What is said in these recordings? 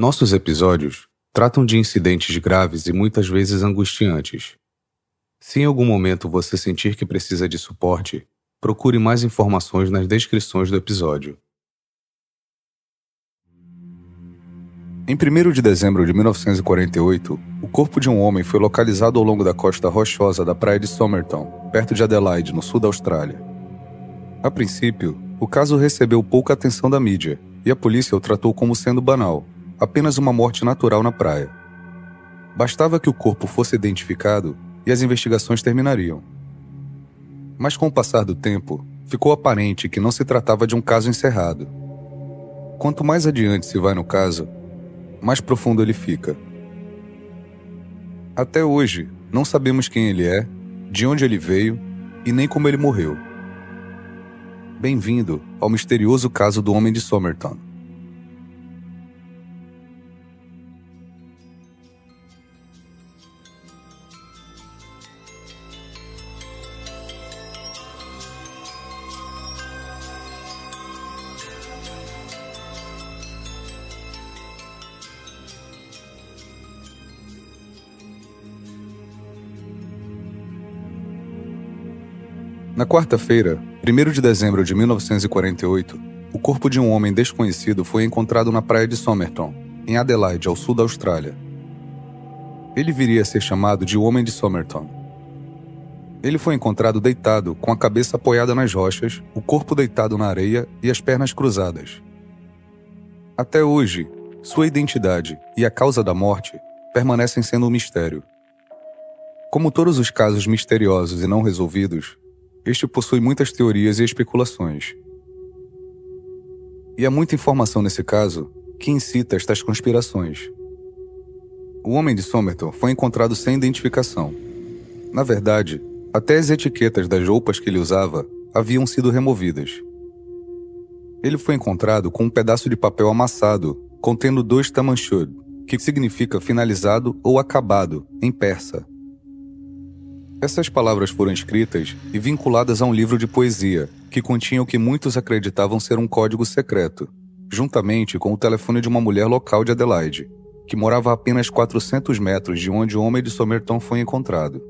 Nossos episódios tratam de incidentes graves e muitas vezes angustiantes. Se em algum momento você sentir que precisa de suporte, procure mais informações nas descrições do episódio. Em 1º de dezembro de 1948, o corpo de um homem foi localizado ao longo da costa rochosa da praia de Somerton, perto de Adelaide, no sul da Austrália. A princípio, o caso recebeu pouca atenção da mídia, e a polícia o tratou como sendo banal, apenas uma morte natural na praia. Bastava que o corpo fosse identificado e as investigações terminariam. Mas com o passar do tempo, ficou aparente que não se tratava de um caso encerrado. Quanto mais adiante se vai no caso, mais profundo ele fica. Até hoje, não sabemos quem ele é, de onde ele veio e nem como ele morreu. Bem-vindo ao misterioso caso do Homem de Somerton. Na quarta-feira, 1º de dezembro de 1948, o corpo de um homem desconhecido foi encontrado na praia de Somerton, em Adelaide, ao sul da Austrália. Ele viria a ser chamado de Homem de Somerton. Ele foi encontrado deitado, com a cabeça apoiada nas rochas, o corpo deitado na areia e as pernas cruzadas. Até hoje, sua identidade e a causa da morte permanecem sendo um mistério. Como todos os casos misteriosos e não resolvidos, este possui muitas teorias e especulações. E há muita informação nesse caso que incita estas conspirações. O Homem de Somerton foi encontrado sem identificação. Na verdade, até as etiquetas das roupas que ele usava haviam sido removidas. Ele foi encontrado com um pedaço de papel amassado contendo 2 tamanchud, que significa finalizado ou acabado, em persa. Essas palavras foram escritas e vinculadas a um livro de poesia, que continha o que muitos acreditavam ser um código secreto, juntamente com o telefone de uma mulher local de Adelaide, que morava a apenas 400 metros de onde o Homem de Somerton foi encontrado.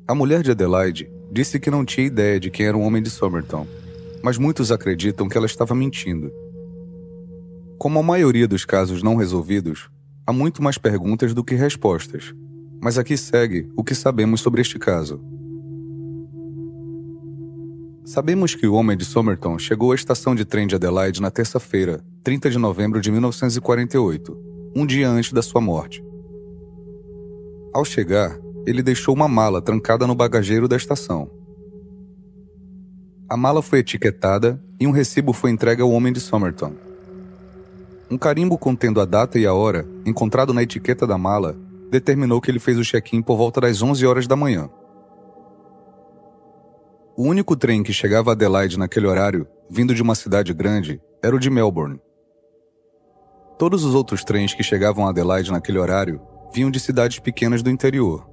A mulher de Adelaide disse que não tinha ideia de quem era o Homem de Somerton, mas muitos acreditam que ela estava mentindo. Como a maioria dos casos não resolvidos, há muito mais perguntas do que respostas. Mas aqui segue o que sabemos sobre este caso. Sabemos que o Homem de Somerton chegou à estação de trem de Adelaide na terça-feira, 30 de novembro de 1948, um dia antes da sua morte. Ao chegar, ele deixou uma mala trancada no bagageiro da estação. A mala foi etiquetada e um recibo foi entregue ao Homem de Somerton. Um carimbo contendo a data e a hora, encontrado na etiqueta da mala, determinou que ele fez o check-in por volta das 11 horas da manhã. O único trem que chegava a Adelaide naquele horário, vindo de uma cidade grande, era o de Melbourne. Todos os outros trens que chegavam a Adelaide naquele horário vinham de cidades pequenas do interior.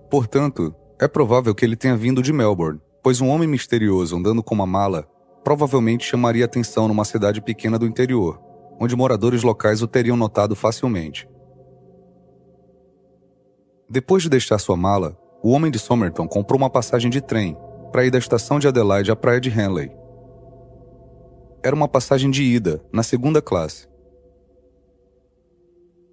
Portanto, é provável que ele tenha vindo de Melbourne, pois um homem misterioso andando com uma mala provavelmente chamaria atenção numa cidade pequena do interior, onde moradores locais o teriam notado facilmente. Depois de deixar sua mala, o Homem de Somerton comprou uma passagem de trem para ir da estação de Adelaide à praia de Henley. Era uma passagem de ida, na 2ª classe.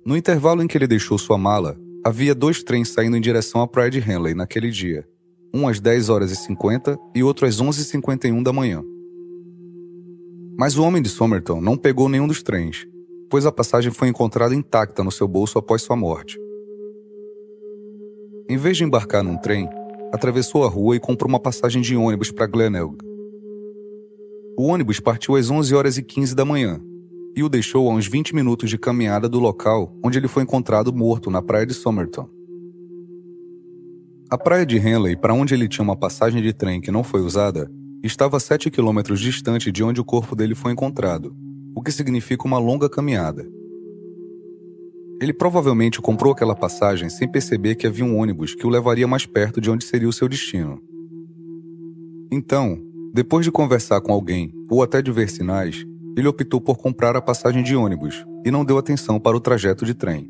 No intervalo em que ele deixou sua mala, havia 2 trens saindo em direção à praia de Henley naquele dia, um às 10h50 e outro às 11h51 da manhã. Mas o Homem de Somerton não pegou nenhum dos trens, pois a passagem foi encontrada intacta no seu bolso após sua morte. Em vez de embarcar num trem, atravessou a rua e comprou uma passagem de ônibus para Glenelg. O ônibus partiu às 11h15 da manhã e o deixou a uns 20 minutos de caminhada do local onde ele foi encontrado morto na praia de Somerton. A praia de Henley, para onde ele tinha uma passagem de trem que não foi usada, estava a 7 quilômetros distante de onde o corpo dele foi encontrado, o que significa uma longa caminhada. Ele provavelmente comprou aquela passagem sem perceber que havia um ônibus que o levaria mais perto de onde seria o seu destino. Então, depois de conversar com alguém ou até de ver sinais, ele optou por comprar a passagem de ônibus e não deu atenção para o trajeto de trem.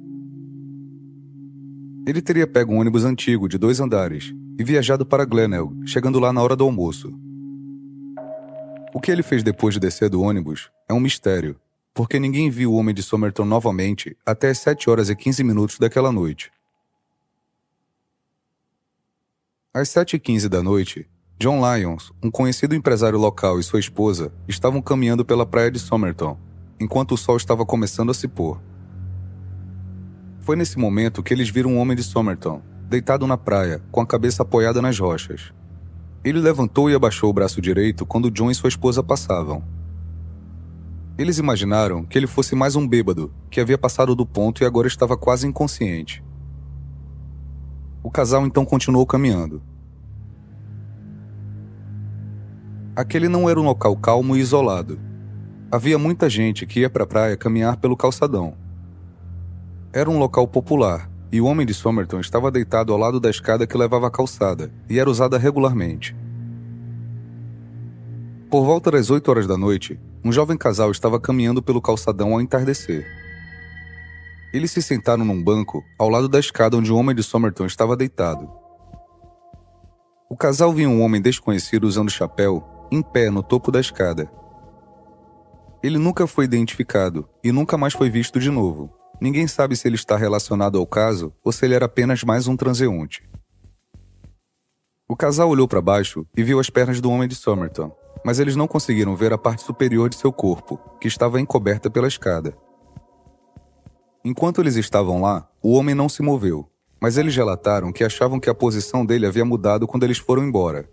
Ele teria pego um ônibus antigo de 2 andares e viajado para Glenelg, chegando lá na hora do almoço. O que ele fez depois de descer do ônibus é um mistério, porque ninguém viu o homem de Somerton novamente até as 7h15 daquela noite. Às 7h15 da noite, John Lyons, um conhecido empresário local, e sua esposa estavam caminhando pela praia de Somerton, enquanto o sol estava começando a se pôr. Foi nesse momento que eles viram um homem de Somerton, deitado na praia, com a cabeça apoiada nas rochas. Ele levantou e abaixou o braço direito quando John e sua esposa passavam. Eles imaginaram que ele fosse mais um bêbado, que havia passado do ponto e agora estava quase inconsciente. O casal então continuou caminhando. Aquele não era um local calmo e isolado. Havia muita gente que ia para a praia caminhar pelo calçadão. Era um local popular, e o homem de Somerton estava deitado ao lado da escada que levava à calçada, e era usada regularmente. Por volta das 8h da noite, um jovem casal estava caminhando pelo calçadão ao entardecer. Eles se sentaram num banco ao lado da escada onde o homem de Somerton estava deitado. O casal viu um homem desconhecido usando chapéu, em pé no topo da escada. Ele nunca foi identificado e nunca mais foi visto de novo. Ninguém sabe se ele está relacionado ao caso ou se ele era apenas mais um transeunte. O casal olhou para baixo e viu as pernas do homem de Somerton, mas eles não conseguiram ver a parte superior de seu corpo, que estava encoberta pela escada. Enquanto eles estavam lá, o homem não se moveu, mas eles relataram que achavam que a posição dele havia mudado quando eles foram embora.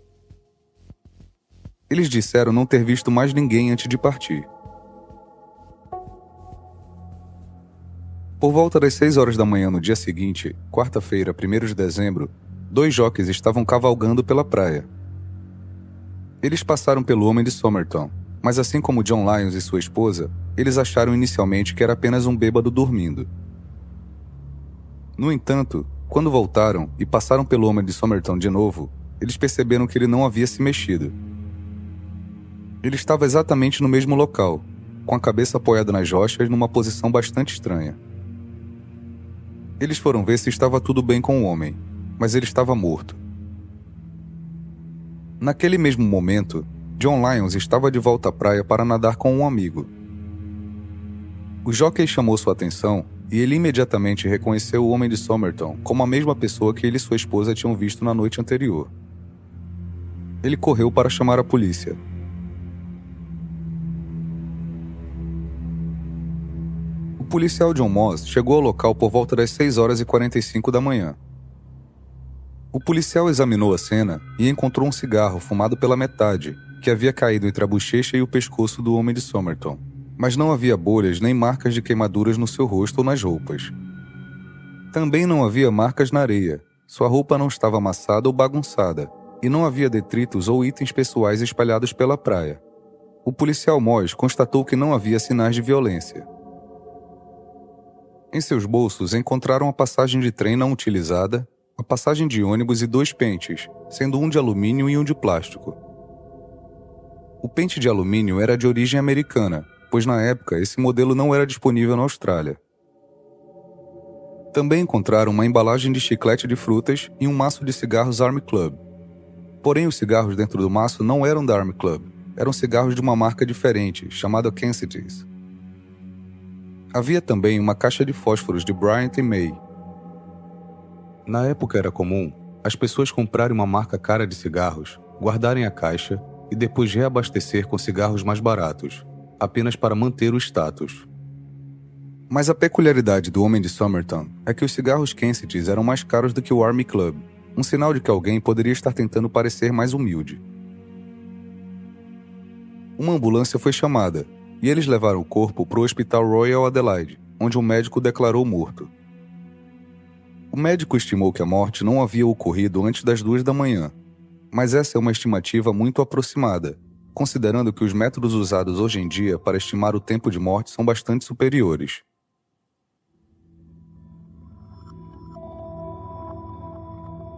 Eles disseram não ter visto mais ninguém antes de partir. Por volta das 6h da manhã no dia seguinte, quarta-feira, 1º de dezembro, 2 jockeys estavam cavalgando pela praia. Eles passaram pelo homem de Somerton, mas assim como John Lyons e sua esposa, eles acharam inicialmente que era apenas um bêbado dormindo. No entanto, quando voltaram e passaram pelo homem de Somerton de novo, eles perceberam que ele não havia se mexido. Ele estava exatamente no mesmo local, com a cabeça apoiada nas rochas numa posição bastante estranha. Eles foram ver se estava tudo bem com o homem, mas ele estava morto. Naquele mesmo momento, John Lyons estava de volta à praia para nadar com um amigo. O jockey chamou sua atenção e ele imediatamente reconheceu o homem de Somerton como a mesma pessoa que ele e sua esposa tinham visto na noite anterior. Ele correu para chamar a polícia. O policial John Moss chegou ao local por volta das 6h45 da manhã. O policial examinou a cena e encontrou um cigarro fumado pela metade, que havia caído entre a bochecha e o pescoço do homem de Somerton, mas não havia bolhas nem marcas de queimaduras no seu rosto ou nas roupas. Também não havia marcas na areia, sua roupa não estava amassada ou bagunçada, e não havia detritos ou itens pessoais espalhados pela praia. O policial Moss constatou que não havia sinais de violência. Em seus bolsos encontraram a passagem de trem não utilizada, a passagem de ônibus e 2 pentes, sendo um de alumínio e um de plástico. O pente de alumínio era de origem americana, pois na época esse modelo não era disponível na Austrália. Também encontraram uma embalagem de chiclete de frutas e um maço de cigarros Army Club. Porém, os cigarros dentro do maço não eram da Army Club, eram cigarros de uma marca diferente, chamada Kensington's. Havia também uma caixa de fósforos de Bryant & May. Na época era comum as pessoas comprarem uma marca cara de cigarros, guardarem a caixa e depois reabastecer com cigarros mais baratos, apenas para manter o status. Mas a peculiaridade do homem de Somerton é que os cigarros Kensington's eram mais caros do que o Army Club, um sinal de que alguém poderia estar tentando parecer mais humilde. Uma ambulância foi chamada, e eles levaram o corpo para o Hospital Royal Adelaide, onde um médico declarou morto. O médico estimou que a morte não havia ocorrido antes das 2 da manhã, mas essa é uma estimativa muito aproximada, considerando que os métodos usados hoje em dia para estimar o tempo de morte são bastante superiores.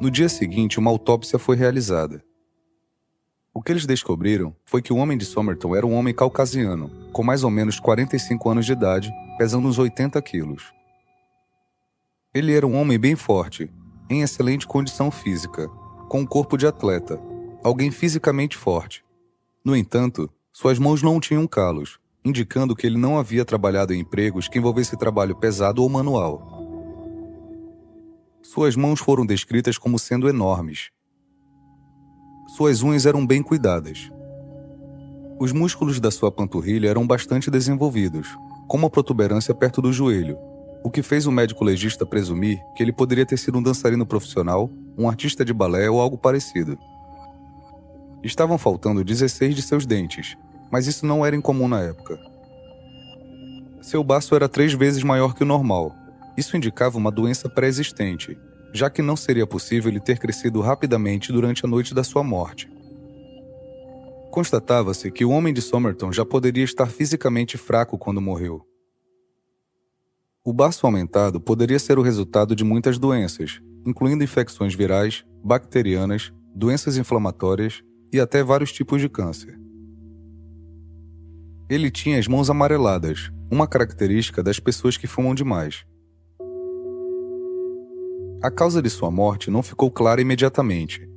No dia seguinte, uma autópsia foi realizada. O que eles descobriram foi que o homem de Somerton era um homem caucasiano, com mais ou menos 45 anos de idade, pesando uns 80 quilos. Ele era um homem bem forte, em excelente condição física, com um corpo de atleta, alguém fisicamente forte. No entanto, suas mãos não tinham calos, indicando que ele não havia trabalhado em empregos que envolvesse trabalho pesado ou manual. Suas mãos foram descritas como sendo enormes. Suas unhas eram bem cuidadas. Os músculos da sua panturrilha eram bastante desenvolvidos, com uma protuberância perto do joelho, o que fez o médico legista presumir que ele poderia ter sido um dançarino profissional, um artista de balé ou algo parecido. Estavam faltando 16 de seus dentes, mas isso não era incomum na época. Seu baço era 3 vezes maior que o normal. Isso indicava uma doença pré-existente, já que não seria possível ele ter crescido rapidamente durante a noite da sua morte. Constatava-se que o homem de Somerton já poderia estar fisicamente fraco quando morreu. O baço aumentado poderia ser o resultado de muitas doenças, incluindo infecções virais, bacterianas, doenças inflamatórias e até vários tipos de câncer. Ele tinha as mãos amareladas, uma característica das pessoas que fumam demais. A causa de sua morte não ficou clara imediatamente.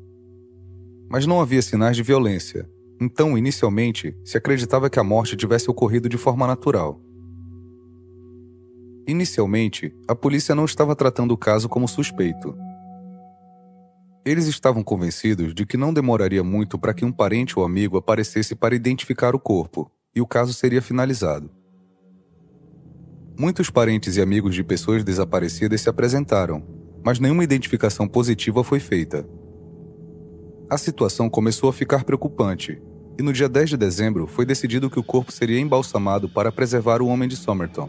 Mas não havia sinais de violência, então, inicialmente, se acreditava que a morte tivesse ocorrido de forma natural. Inicialmente, a polícia não estava tratando o caso como suspeito. Eles estavam convencidos de que não demoraria muito para que um parente ou amigo aparecesse para identificar o corpo, e o caso seria finalizado. Muitos parentes e amigos de pessoas desaparecidas se apresentaram, mas nenhuma identificação positiva foi feita. A situação começou a ficar preocupante, e no dia 10 de dezembro foi decidido que o corpo seria embalsamado para preservar o homem de Somerton,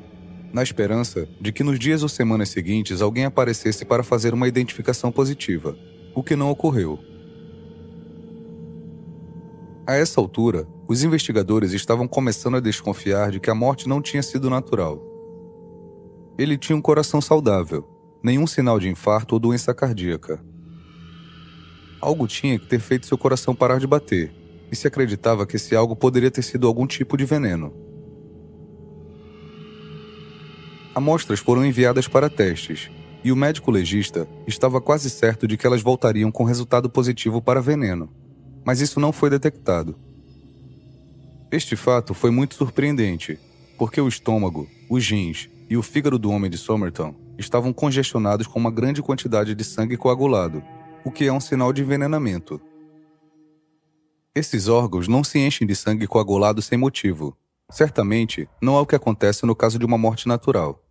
na esperança de que nos dias ou semanas seguintes alguém aparecesse para fazer uma identificação positiva, o que não ocorreu. A essa altura, os investigadores estavam começando a desconfiar de que a morte não tinha sido natural. Ele tinha um coração saudável, nenhum sinal de infarto ou doença cardíaca. Algo tinha que ter feito seu coração parar de bater, e se acreditava que esse algo poderia ter sido algum tipo de veneno. Amostras foram enviadas para testes, e o médico legista estava quase certo de que elas voltariam com resultado positivo para veneno, mas isso não foi detectado. Este fato foi muito surpreendente, porque o estômago, os rins e o fígado do homem de Somerton estavam congestionados com uma grande quantidade de sangue coagulado, o que é um sinal de envenenamento. Esses órgãos não se enchem de sangue coagulado sem motivo. Certamente, não é o que acontece no caso de uma morte natural.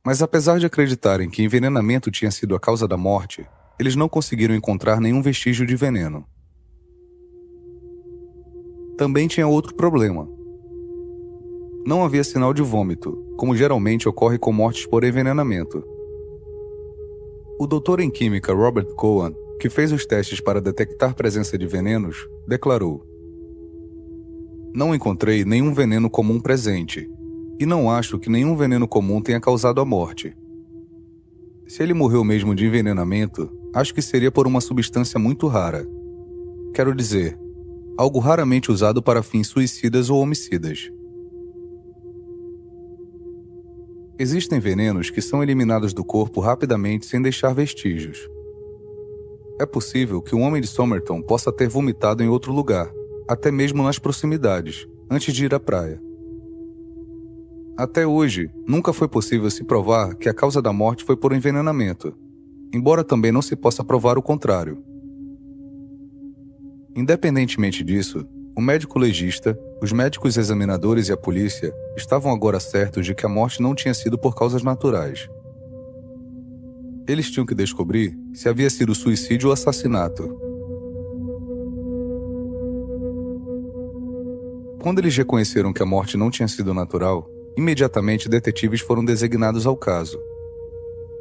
Mas apesar de acreditarem que envenenamento tinha sido a causa da morte, eles não conseguiram encontrar nenhum vestígio de veneno. Também tinha outro problema. Não havia sinal de vômito, como geralmente ocorre com mortes por envenenamento. O doutor em química Robert Cohen, que fez os testes para detectar presença de venenos, declarou: "Não encontrei nenhum veneno comum presente, e não acho que nenhum veneno comum tenha causado a morte. Se ele morreu mesmo de envenenamento, acho que seria por uma substância muito rara. Quero dizer, algo raramente usado para fins suicidas ou homicidas. Existem venenos que são eliminados do corpo rapidamente sem deixar vestígios. É possível que o homem de Somerton possa ter vomitado em outro lugar, até mesmo nas proximidades, antes de ir à praia. Até hoje, nunca foi possível se provar que a causa da morte foi por envenenamento, embora também não se possa provar o contrário. Independentemente disso, o médico legista, os médicos examinadores e a polícia estavam agora certos de que a morte não tinha sido por causas naturais. Eles tinham que descobrir se havia sido suicídio ou assassinato. Quando eles reconheceram que a morte não tinha sido natural, imediatamente detetives foram designados ao caso.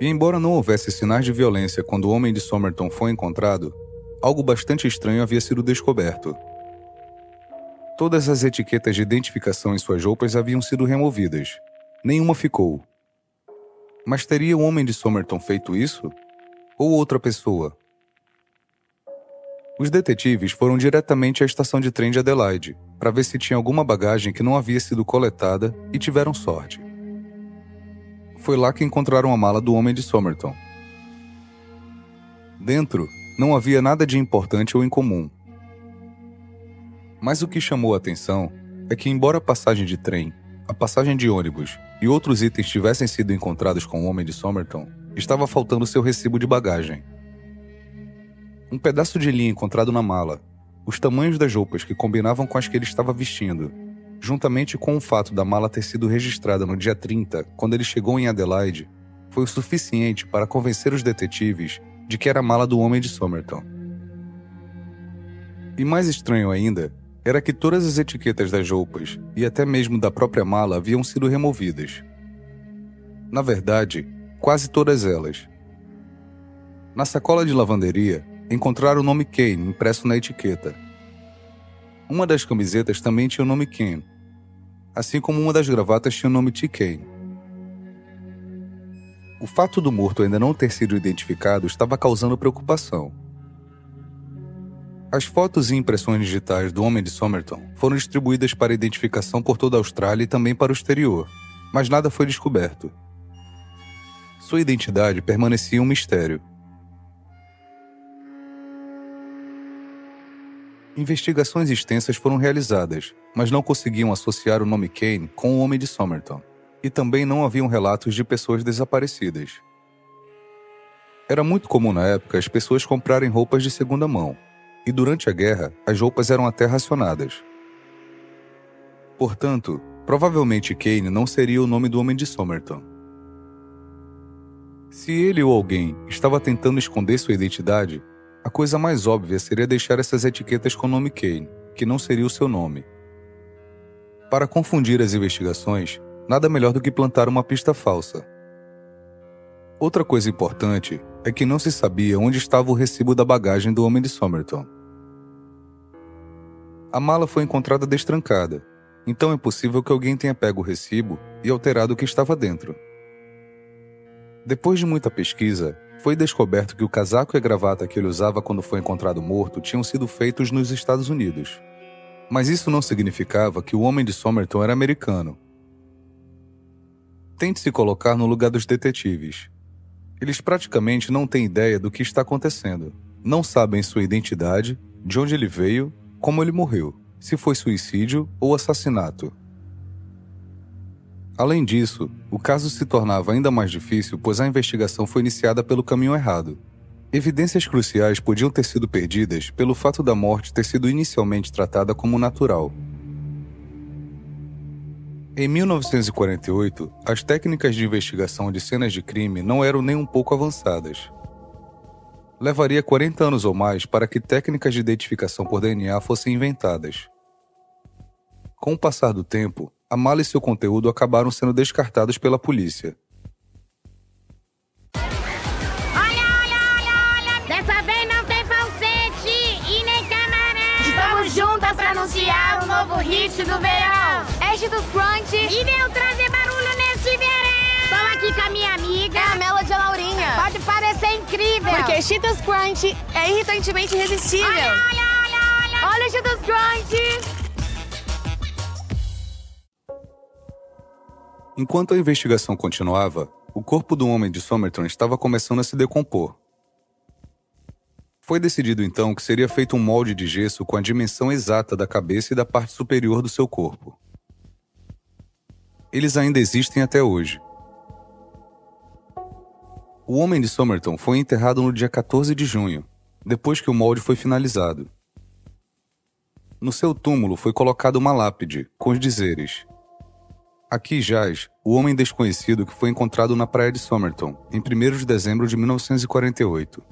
E embora não houvesse sinais de violência quando o homem de Somerton foi encontrado, algo bastante estranho havia sido descoberto. Todas as etiquetas de identificação em suas roupas haviam sido removidas. Nenhuma ficou. Mas teria o homem de Somerton feito isso? Ou outra pessoa? Os detetives foram diretamente à estação de trem de Adelaide para ver se tinha alguma bagagem que não havia sido coletada e tiveram sorte. Foi lá que encontraram a mala do homem de Somerton. Dentro, não havia nada de importante ou incomum. Mas o que chamou a atenção é que, embora a passagem de trem, a passagem de ônibus e outros itens tivessem sido encontrados com o homem de Somerton, estava faltando seu recibo de bagagem. Um pedaço de linha encontrado na mala, os tamanhos das roupas que combinavam com as que ele estava vestindo, juntamente com o fato da mala ter sido registrada no dia 30, quando ele chegou em Adelaide, foi o suficiente para convencer os detetives de que era a mala do homem de Somerton. E mais estranho ainda, era que todas as etiquetas das roupas e até mesmo da própria mala haviam sido removidas. Na verdade, quase todas elas. Na sacola de lavanderia, encontraram o nome Kane impresso na etiqueta. Uma das camisetas também tinha o nome Kane, assim como uma das gravatas tinha o nome T. Kane. O fato do morto ainda não ter sido identificado estava causando preocupação. As fotos e impressões digitais do homem de Somerton foram distribuídas para identificação por toda a Austrália e também para o exterior, mas nada foi descoberto. Sua identidade permanecia um mistério. Investigações extensas foram realizadas, mas não conseguiam associar o nome Kane com o homem de Somerton, e também não haviam relatos de pessoas desaparecidas. Era muito comum na época as pessoas comprarem roupas de segunda mão, e durante a guerra as roupas eram até racionadas. Portanto, provavelmente Kane não seria o nome do homem de Somerton. Se ele ou alguém estava tentando esconder sua identidade, a coisa mais óbvia seria deixar essas etiquetas com o nome Kane, que não seria o seu nome. Para confundir as investigações, nada melhor do que plantar uma pista falsa. Outra coisa importante é que não se sabia onde estava o recibo da bagagem do homem de Somerton. A mala foi encontrada destrancada, então é possível que alguém tenha pego o recibo e alterado o que estava dentro. Depois de muita pesquisa, foi descoberto que o casaco e a gravata que ele usava quando foi encontrado morto tinham sido feitos nos Estados Unidos. Mas isso não significava que o homem de Somerton era americano. Tente se colocar no lugar dos detetives. Eles praticamente não têm ideia do que está acontecendo. Não sabem sua identidade, de onde ele veio, como ele morreu, se foi suicídio ou assassinato. Além disso, o caso se tornava ainda mais difícil pois a investigação foi iniciada pelo caminho errado. Evidências cruciais podiam ter sido perdidas pelo fato da morte ter sido inicialmente tratada como natural. Em 1948, as técnicas de investigação de cenas de crime não eram nem um pouco avançadas. Levaria 40 anos ou mais para que técnicas de identificação por DNA fossem inventadas. Com o passar do tempo, a mala e seu conteúdo acabaram sendo descartados pela polícia. Olha! Dessa vez não tem falsete e nem camarão. Estamos juntas pra anunciar o novo hit do verão. Cheetos Crunch e meu trazer barulho nesse verão. Estou aqui com a minha amiga. É a Melody e a Laurinha. Pode parecer incrível. Porque Cheetos Crunch é irritantemente irresistível. Olha o Cheetos Crunch. Enquanto a investigação continuava, o corpo do homem de Somerton estava começando a se decompor. Foi decidido então que seria feito um molde de gesso com a dimensão exata da cabeça e da parte superior do seu corpo. Eles ainda existem até hoje. O homem de Somerton foi enterrado no dia 14 de junho, depois que o molde foi finalizado. No seu túmulo foi colocada uma lápide, com os dizeres: aqui jaz o homem desconhecido que foi encontrado na praia de Somerton, em 1º de dezembro de 1948.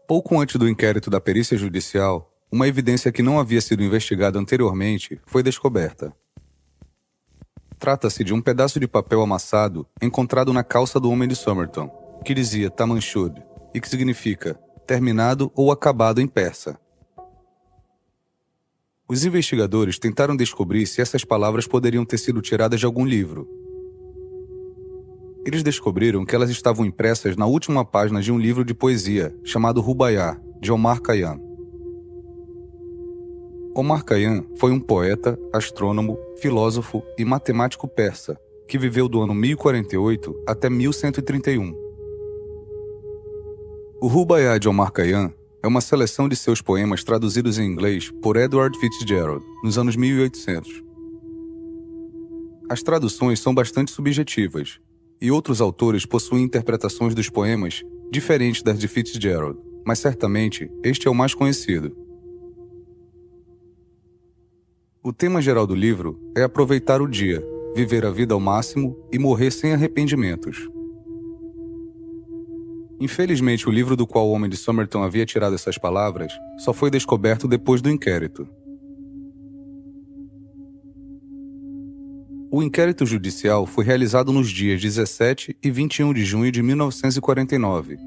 Pouco antes do inquérito da perícia judicial, uma evidência que não havia sido investigada anteriormente foi descoberta. Trata-se de um pedaço de papel amassado encontrado na calça do homem de Somerton, que dizia Tamanshud, e que significa terminado ou acabado em persa. Os investigadores tentaram descobrir se essas palavras poderiam ter sido tiradas de algum livro. eles descobriram que elas estavam impressas na última página de um livro de poesia chamado Rubaiyat, de Omar Khayyam. Omar Khayyam foi um poeta, astrônomo, filósofo e matemático persa que viveu do ano 1048 até 1131. O Rubaiyat de Omar Khayyam é uma seleção de seus poemas traduzidos em inglês por Edward Fitzgerald, nos anos 1800. As traduções são bastante subjetivas, e outros autores possuem interpretações dos poemas diferentes das de Fitzgerald, mas certamente este é o mais conhecido. O tema geral do livro é aproveitar o dia, viver a vida ao máximo e morrer sem arrependimentos. Infelizmente, o livro do qual o Homem de Somerton havia tirado essas palavras só foi descoberto depois do inquérito. O inquérito judicial foi realizado nos dias 17 e 21 de junho de 1949.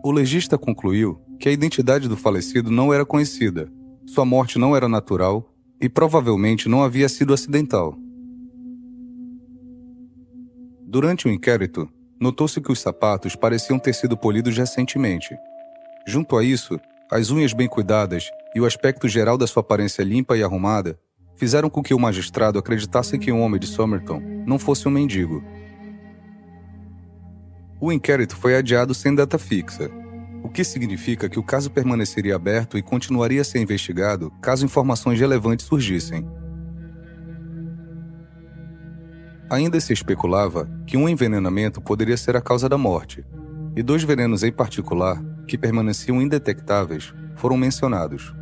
O legista concluiu que a identidade do falecido não era conhecida, sua morte não era natural e provavelmente não havia sido acidental. Durante o inquérito, notou-se que os sapatos pareciam ter sido polidos recentemente. Junto a isso, as unhas bem cuidadas e o aspecto geral da sua aparência limpa e arrumada fizeram com que o magistrado acreditasse que o Homem de Somerton não fosse um mendigo. O inquérito foi adiado sem data fixa, o que significa que o caso permaneceria aberto e continuaria a ser investigado caso informações relevantes surgissem. Ainda se especulava que um envenenamento poderia ser a causa da morte, e 2 venenos em particular, que permaneciam indetectáveis, foram mencionados.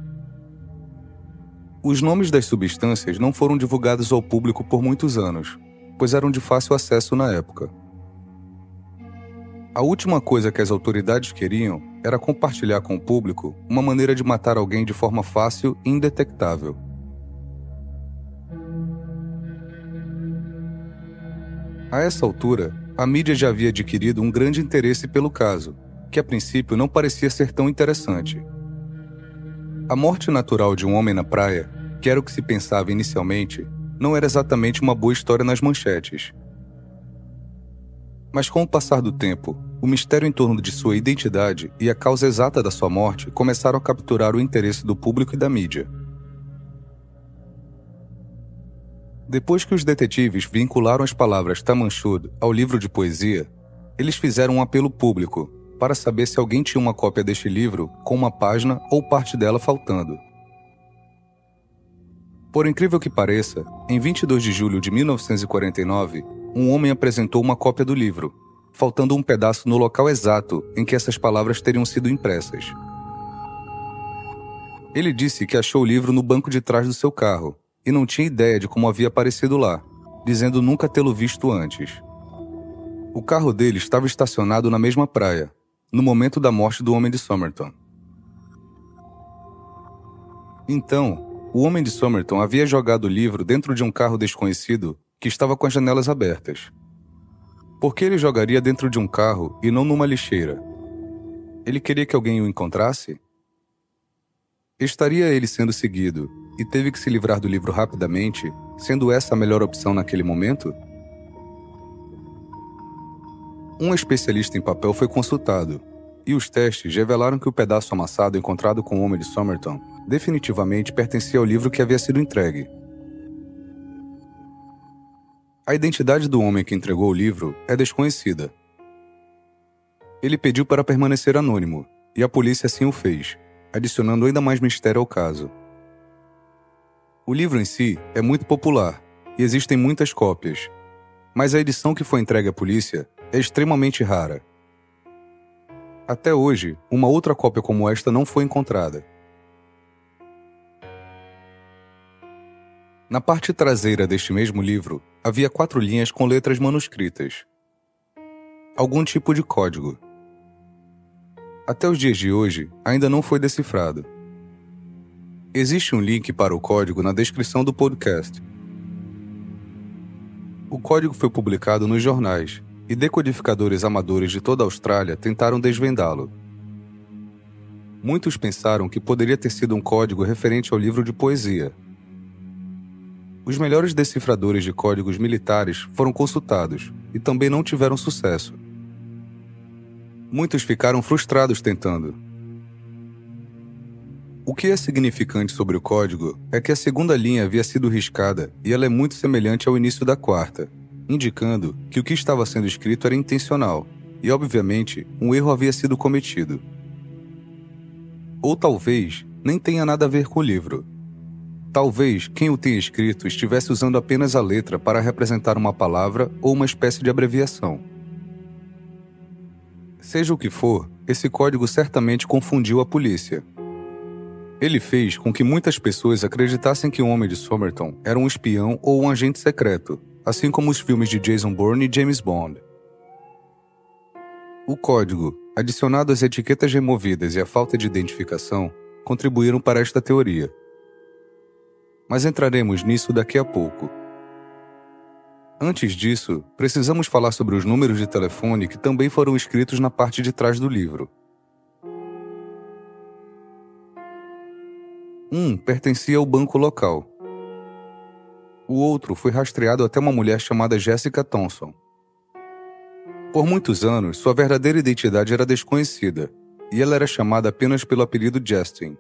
Os nomes das substâncias não foram divulgados ao público por muitos anos, pois eram de fácil acesso na época. A última coisa que as autoridades queriam era compartilhar com o público uma maneira de matar alguém de forma fácil e indetectável. A essa altura, a mídia já havia adquirido um grande interesse pelo caso, que a princípio não parecia ser tão interessante. A morte natural de um homem na praia, que era o que se pensava inicialmente, não era exatamente uma boa história nas manchetes. Mas com o passar do tempo, o mistério em torno de sua identidade e a causa exata da sua morte começaram a capturar o interesse do público e da mídia. Depois que os detetives vincularam as palavras Tamanchud ao livro de poesia, eles fizeram um apelo público para saber se alguém tinha uma cópia deste livro com uma página ou parte dela faltando. Por incrível que pareça, em 22 de julho de 1949, um homem apresentou uma cópia do livro, faltando um pedaço no local exato em que essas palavras teriam sido impressas. Ele disse que achou o livro no banco de trás do seu carro e não tinha ideia de como havia aparecido lá, dizendo nunca tê-lo visto antes. O carro dele estava estacionado na mesma praia, no momento da morte do Homem de Somerton. Então, o Homem de Somerton havia jogado o livro dentro de um carro desconhecido que estava com as janelas abertas. Por que ele jogaria dentro de um carro e não numa lixeira? Ele queria que alguém o encontrasse? Estaria ele sendo seguido e teve que se livrar do livro rapidamente, sendo essa a melhor opção naquele momento? Um especialista em papel foi consultado, e os testes revelaram que o pedaço amassado encontrado com o Homem de Somerton definitivamente pertencia ao livro que havia sido entregue. A identidade do homem que entregou o livro é desconhecida. Ele pediu para permanecer anônimo, e a polícia assim o fez, adicionando ainda mais mistério ao caso. O livro em si é muito popular, e existem muitas cópias, mas a edição que foi entregue à polícia é extremamente rara. Até hoje, uma outra cópia como esta não foi encontrada. Na parte traseira deste mesmo livro, havia 4 linhas com letras manuscritas. Algum tipo de código. Até os dias de hoje, ainda não foi decifrado. Existe um link para o código na descrição do podcast. O código foi publicado nos jornais, e decodificadores amadores de toda a Austrália tentaram desvendá-lo. Muitos pensaram que poderia ter sido um código referente ao livro de poesia. Os melhores decifradores de códigos militares foram consultados e também não tiveram sucesso. Muitos ficaram frustrados tentando. O que é significante sobre o código é que a segunda linha havia sido riscada e ela é muito semelhante ao início da quarta, indicando que o que estava sendo escrito era intencional e, obviamente, um erro havia sido cometido. Ou talvez nem tenha nada a ver com o livro. Talvez quem o tenha escrito estivesse usando apenas a letra para representar uma palavra ou uma espécie de abreviação. Seja o que for, esse código certamente confundiu a polícia. Ele fez com que muitas pessoas acreditassem que o Homem de Somerton era um espião ou um agente secreto, assim como os filmes de Jason Bourne e James Bond. O código, adicionado às etiquetas removidas e a falta de identificação, contribuíram para esta teoria. Mas entraremos nisso daqui a pouco. Antes disso, precisamos falar sobre os números de telefone que também foram escritos na parte de trás do livro. Um pertencia ao banco local. O outro foi rastreado até uma mulher chamada Jessica Thompson. Por muitos anos, sua verdadeira identidade era desconhecida, e ela era chamada apenas pelo apelido Justin.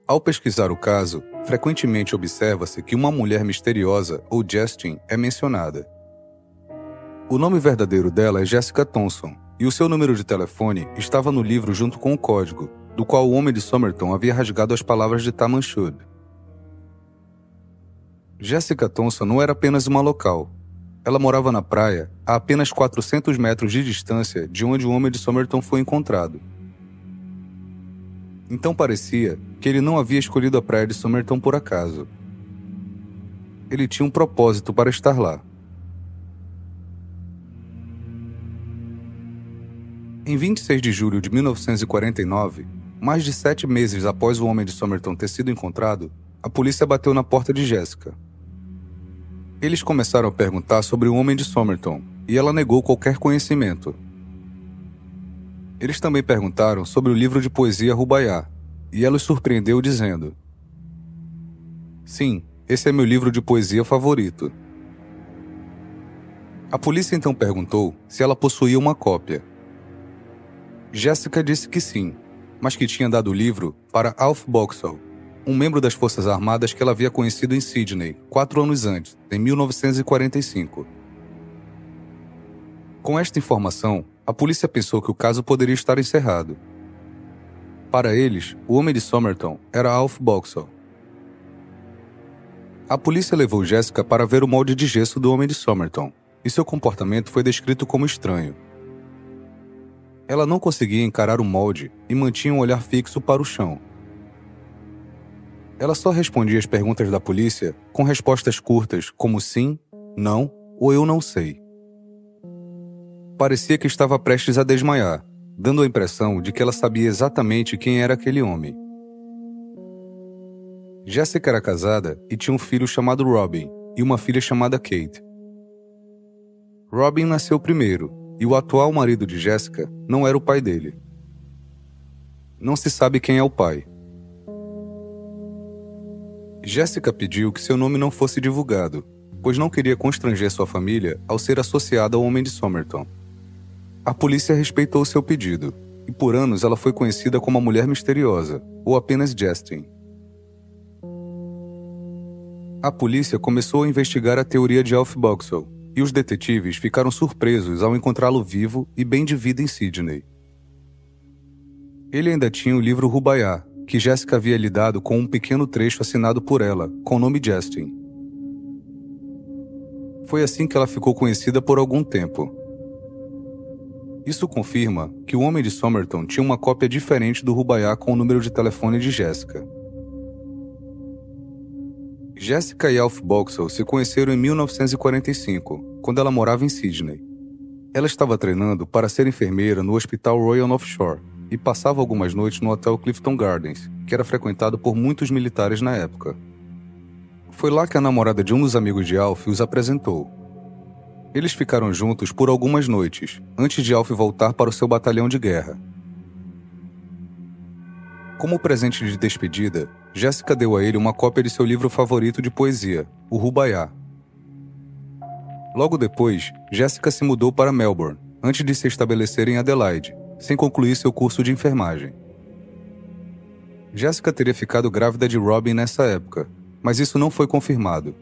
Ao pesquisar o caso, frequentemente observa-se que uma mulher misteriosa, ou Justin, é mencionada. O nome verdadeiro dela é Jessica Thompson, e o seu número de telefone estava no livro junto com o código, do qual o Homem de Somerton havia rasgado as palavras de Taman Shud. Jessica Thompson não era apenas uma local. Ela morava na praia, a apenas 400 metros de distância de onde o Homem de Somerton foi encontrado. Então parecia que ele não havia escolhido a praia de Somerton por acaso. Ele tinha um propósito para estar lá. Em 26 de julho de 1949, mais de 7 meses após o Homem de Somerton ter sido encontrado, a polícia bateu na porta de Jessica. Eles começaram a perguntar sobre o Homem de Somerton, e ela negou qualquer conhecimento. Eles também perguntaram sobre o livro de poesia Rubaiyat, e ela os surpreendeu dizendo: "Sim, esse é meu livro de poesia favorito." A polícia então perguntou se ela possuía uma cópia. Jessica disse que sim, mas que tinha dado o livro para Alf Boxall, um membro das Forças Armadas que ela havia conhecido em Sydney 4 anos antes, em 1945. Com esta informação, a polícia pensou que o caso poderia estar encerrado. Para eles, o Homem de Somerton era Alf Boxall. A polícia levou Jessica para ver o molde de gesso do Homem de Somerton, e seu comportamento foi descrito como estranho. Ela não conseguia encarar o molde e mantinha um olhar fixo para o chão. Ela só respondia às perguntas da polícia com respostas curtas como sim, não ou eu não sei. Parecia que estava prestes a desmaiar, dando a impressão de que ela sabia exatamente quem era aquele homem. Jessica era casada e tinha um filho chamado Robin e uma filha chamada Kate. Robin nasceu primeiro, e o atual marido de Jessica não era o pai dele. Não se sabe quem é o pai. Jessica pediu que seu nome não fosse divulgado, pois não queria constranger sua família ao ser associada ao Homem de Somerton. A polícia respeitou seu pedido, e por anos ela foi conhecida como a Mulher Misteriosa, ou apenas Justin. A polícia começou a investigar a teoria de Alf Boxall, e os detetives ficaram surpresos ao encontrá-lo vivo e bem de vida em Sydney. Ele ainda tinha o livro Rubaiyat, que Jessica havia lhe dado com um pequeno trecho assinado por ela, com o nome Justin. Foi assim que ela ficou conhecida por algum tempo. Isso confirma que o Homem de Somerton tinha uma cópia diferente do Rubaiyat com o número de telefone de Jessica. Jessica e Alf Boxall se conheceram em 1945, quando ela morava em Sydney. Ela estava treinando para ser enfermeira no Hospital Royal North Shore e passava algumas noites no Hotel Clifton Gardens, que era frequentado por muitos militares na época. Foi lá que a namorada de um dos amigos de Alf os apresentou. Eles ficaram juntos por algumas noites, antes de Alf voltar para o seu batalhão de guerra. Como presente de despedida, Jessica deu a ele uma cópia de seu livro favorito de poesia, o Rubaiyat. Logo depois, Jessica se mudou para Melbourne, antes de se estabelecer em Adelaide, sem concluir seu curso de enfermagem. Jessica teria ficado grávida de Robin nessa época, mas isso não foi confirmado.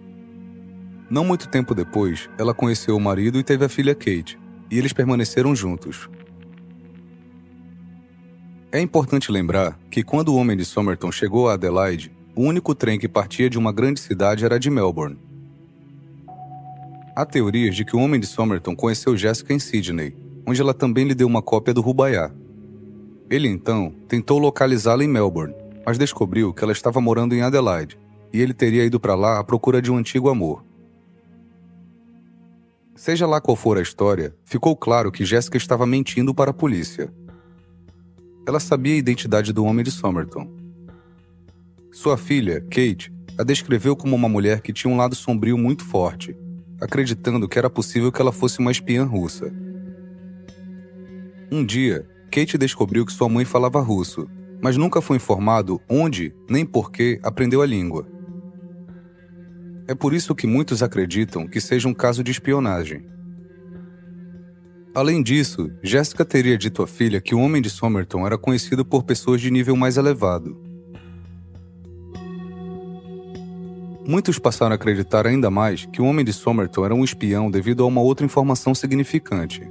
Não muito tempo depois, ela conheceu o marido e teve a filha Kate, e eles permaneceram juntos. É importante lembrar que quando o homem de Somerton chegou a Adelaide, o único trem que partia de uma grande cidade era de Melbourne. Há teorias de que o homem de Somerton conheceu Jessica em Sydney, onde ela também lhe deu uma cópia do Rubaiyat. Ele, então, tentou localizá-la em Melbourne, mas descobriu que ela estava morando em Adelaide, e ele teria ido para lá à procura de um antigo amor. Seja lá qual for a história, ficou claro que Jessica estava mentindo para a polícia. Ela sabia a identidade do homem de Somerton. Sua filha, Kate, a descreveu como uma mulher que tinha um lado sombrio muito forte, acreditando que era possível que ela fosse uma espiã russa. Um dia, Kate descobriu que sua mãe falava russo, mas nunca foi informado onde nem por que aprendeu a língua. É por isso que muitos acreditam que seja um caso de espionagem. Além disso, Jessica teria dito à filha que o homem de Somerton era conhecido por pessoas de nível mais elevado. Muitos passaram a acreditar ainda mais que o homem de Somerton era um espião devido a uma outra informação significante.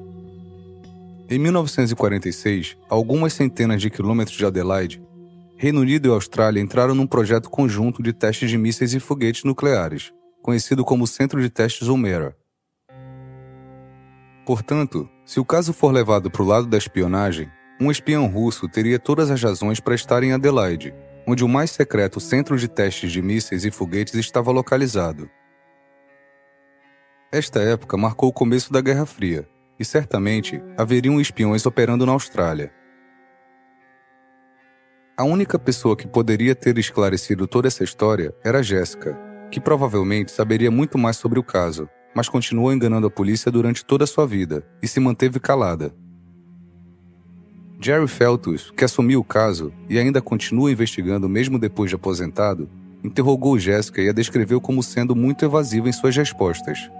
Em 1946, a algumas centenas de quilômetros de Adelaide, Reino Unido e Austrália entraram num projeto conjunto de testes de mísseis e foguetes nucleares, conhecido como Centro de Testes Woomera. Portanto, se o caso for levado para o lado da espionagem, um espião russo teria todas as razões para estar em Adelaide, onde o mais secreto Centro de Testes de Mísseis e Foguetes estava localizado. Esta época marcou o começo da Guerra Fria, e certamente haveriam espiões operando na Austrália. A única pessoa que poderia ter esclarecido toda essa história era Jessica, que provavelmente saberia muito mais sobre o caso, mas continuou enganando a polícia durante toda a sua vida e se manteve calada. Jerry Feltus, que assumiu o caso e ainda continua investigando mesmo depois de aposentado, interrogou Jessica e a descreveu como sendo muito evasiva em suas respostas.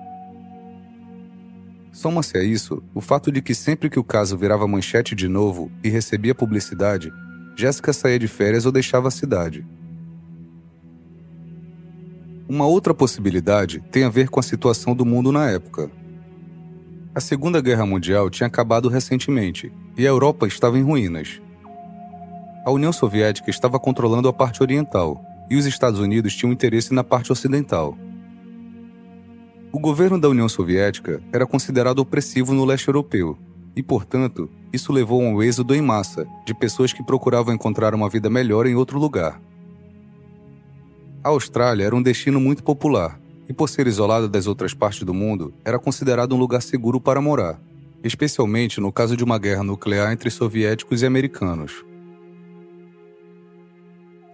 Soma-se a isso o fato de que sempre que o caso virava manchete de novo e recebia publicidade, Jessica saía de férias ou deixava a cidade. Uma outra possibilidade tem a ver com a situação do mundo na época. A Segunda Guerra Mundial tinha acabado recentemente e a Europa estava em ruínas. A União Soviética estava controlando a parte oriental e os Estados Unidos tinham interesse na parte ocidental. O governo da União Soviética era considerado opressivo no leste europeu e, portanto, isso levou a um êxodo em massa de pessoas que procuravam encontrar uma vida melhor em outro lugar. A Austrália era um destino muito popular e, por ser isolada das outras partes do mundo, era considerado um lugar seguro para morar, especialmente no caso de uma guerra nuclear entre soviéticos e americanos.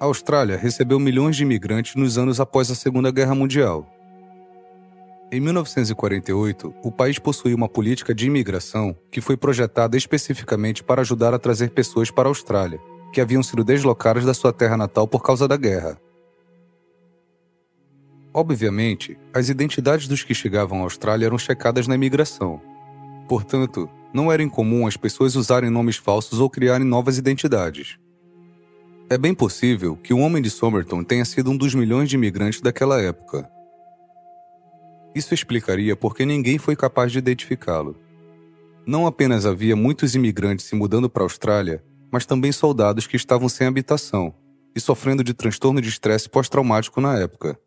A Austrália recebeu milhões de imigrantes nos anos após a Segunda Guerra Mundial. Em 1948, o país possuía uma política de imigração que foi projetada especificamente para ajudar a trazer pessoas para a Austrália, que haviam sido deslocadas da sua terra natal por causa da guerra. Obviamente, as identidades dos que chegavam à Austrália eram checadas na imigração. Portanto, não era incomum as pessoas usarem nomes falsos ou criarem novas identidades. É bem possível que o homem de Somerton tenha sido um dos milhões de imigrantes daquela época. Isso explicaria por que ninguém foi capaz de identificá-lo. Não apenas havia muitos imigrantes se mudando para a Austrália, mas também soldados que estavam sem habitação e sofrendo de transtorno de estresse pós-traumático na época.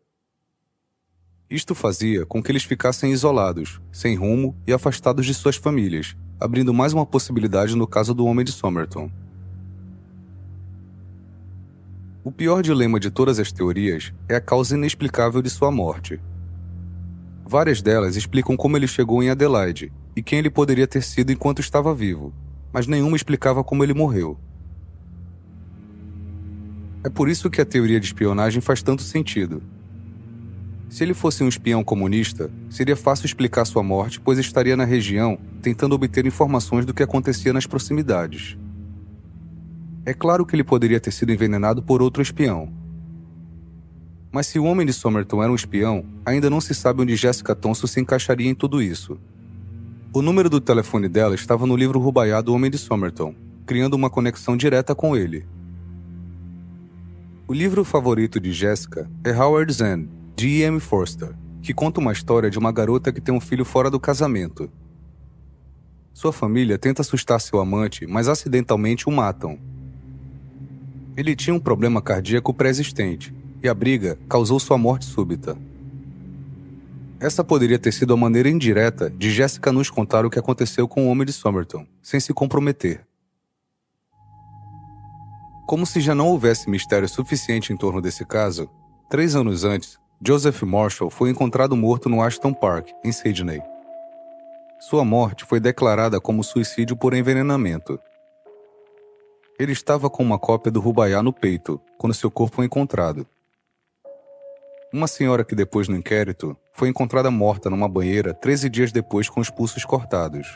Isto fazia com que eles ficassem isolados, sem rumo e afastados de suas famílias, abrindo mais uma possibilidade no caso do homem de Somerton. O pior dilema de todas as teorias é a causa inexplicável de sua morte. Várias delas explicam como ele chegou em Adelaide e quem ele poderia ter sido enquanto estava vivo, mas nenhuma explicava como ele morreu. É por isso que a teoria de espionagem faz tanto sentido. Se ele fosse um espião comunista, seria fácil explicar sua morte, pois estaria na região tentando obter informações do que acontecia nas proximidades. É claro que ele poderia ter sido envenenado por outro espião, Mas se o homem de Somerton era um espião, ainda não se sabe onde Jessica Thompson se encaixaria em tudo isso. O número do telefone dela estava no livro Rubaiyat do Homem de Somerton, criando uma conexão direta com ele. O livro favorito de Jessica é Howard's End, de E.M. Forster, que conta uma história de uma garota que tem um filho fora do casamento. Sua família tenta assustar seu amante, mas acidentalmente o matam. Ele tinha um problema cardíaco pré-existente, e a briga causou sua morte súbita. Essa poderia ter sido a maneira indireta de Jessica nos contar o que aconteceu com o homem de Somerton, sem se comprometer. Como se já não houvesse mistério suficiente em torno desse caso, 3 anos antes, Joseph Marshall foi encontrado morto no Ashton Park, em Sydney. Sua morte foi declarada como suicídio por envenenamento. Ele estava com uma cópia do Rubaiyat no peito, quando seu corpo foi encontrado. Uma senhora que depois no inquérito foi encontrada morta numa banheira 13 dias depois com os pulsos cortados.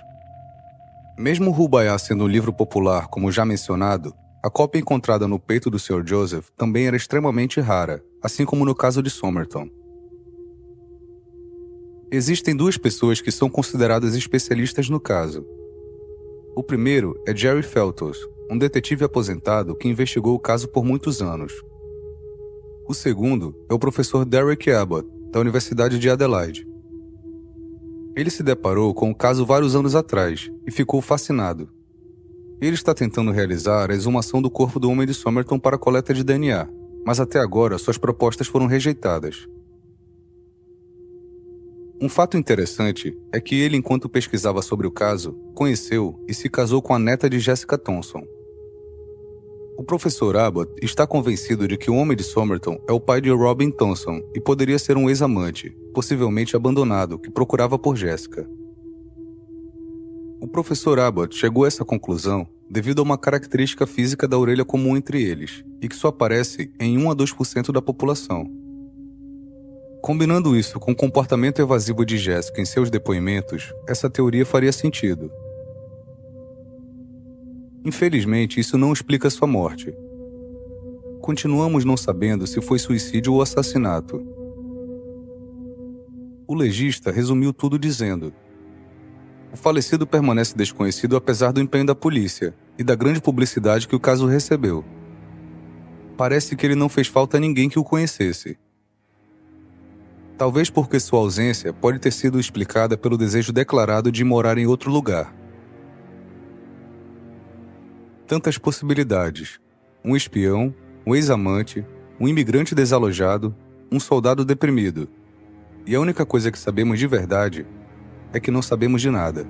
Mesmo o Rubaiyat sendo um livro popular, como já mencionado, a cópia encontrada no peito do Sr. Joseph também era extremamente rara, assim como no caso de Somerton. Existem 2 pessoas que são consideradas especialistas no caso. O primeiro é Jerry Feltos, um detetive aposentado que investigou o caso por muitos anos. O segundo é o professor Derek Abbott, da Universidade de Adelaide. Ele se deparou com o caso vários anos atrás e ficou fascinado. Ele está tentando realizar a exumação do corpo do homem de Somerton para a coleta de DNA, mas até agora suas propostas foram rejeitadas. Um fato interessante é que ele, enquanto pesquisava sobre o caso, conheceu e se casou com a neta de Jessica Thompson. O professor Abbott está convencido de que o homem de Somerton é o pai de Robin Thompson e poderia ser um ex-amante, possivelmente abandonado, que procurava por Jessica. O professor Abbott chegou a essa conclusão devido a uma característica física da orelha comum entre eles, e que só aparece em 1 a 2% da população. Combinando isso com o comportamento evasivo de Jessica em seus depoimentos, essa teoria faria sentido. Infelizmente, isso não explica sua morte. Continuamos não sabendo se foi suicídio ou assassinato. O legista resumiu tudo dizendo: o falecido permanece desconhecido apesar do empenho da polícia e da grande publicidade que o caso recebeu. Parece que ele não fez falta a ninguém que o conhecesse. Talvez porque sua ausência pode ter sido explicada pelo desejo declarado de morar em outro lugar. Tantas possibilidades: um espião, um ex-amante, um imigrante desalojado, um soldado deprimido. E a única coisa que sabemos de verdade é que não sabemos de nada.